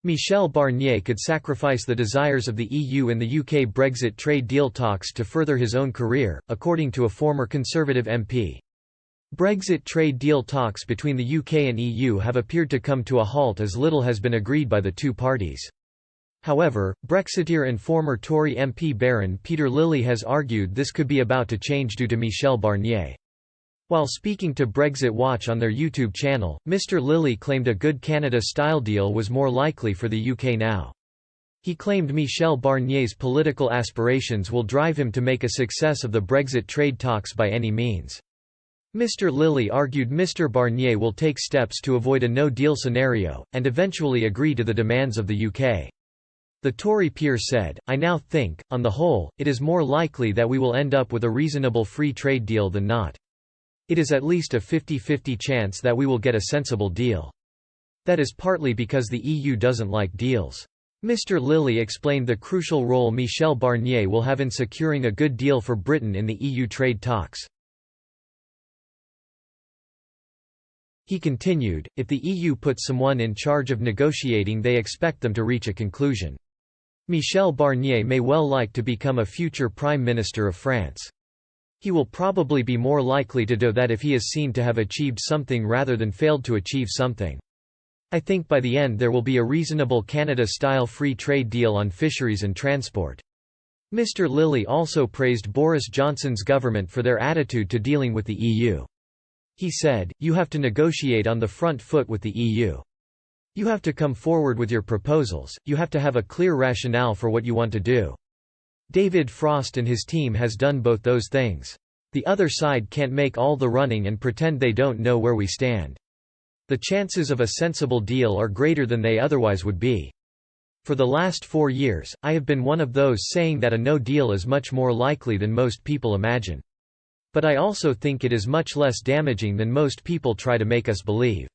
Michel Barnier could sacrifice the desires of the EU in the UK Brexit trade deal talks to further his own career, according to a former Conservative MP. Brexit trade deal talks between the UK and EU have appeared to come to a halt as little has been agreed by the two parties. However, Brexiteer and former Tory MP Baron Peter Lilly has argued this could be about to change due to Michel Barnier. While speaking to Brexit Watch on their YouTube channel, Mr. Lilly claimed a good Canada-style deal was more likely for the UK now. He claimed Michel Barnier's political aspirations will drive him to make a success of the Brexit trade talks by any means. Mr. Lilly argued Mr. Barnier will take steps to avoid a no-deal scenario, and eventually agree to the demands of the UK. The Tory peer said, "I now think, on the whole, it is more likely that we will end up with a reasonable free trade deal than not. It is at least a 50-50 chance that we will get a sensible deal. That is partly because the EU doesn't like deals." Mr. Lilly explained the crucial role Michel Barnier will have in securing a good deal for Britain in the EU trade talks. He continued, "If the EU puts someone in charge of negotiating, they expect them to reach a conclusion. Michel Barnier may well like to become a future Prime Minister of France. He will probably be more likely to do that if he is seen to have achieved something rather than failed to achieve something. I think by the end there will be a reasonable Canada-style free trade deal on fisheries and transport." Mr. Lilly also praised Boris Johnson's government for their attitude to dealing with the EU. He said, "You have to negotiate on the front foot with the EU. You have to come forward with your proposals, you have to have a clear rationale for what you want to do. David Frost and his team has done both those things. The other side can't make all the running and pretend they don't know where we stand. The chances of a sensible deal are greater than they otherwise would be. For the last 4 years, I have been one of those saying that a no deal is much more likely than most people imagine. But I also think it is much less damaging than most people try to make us believe."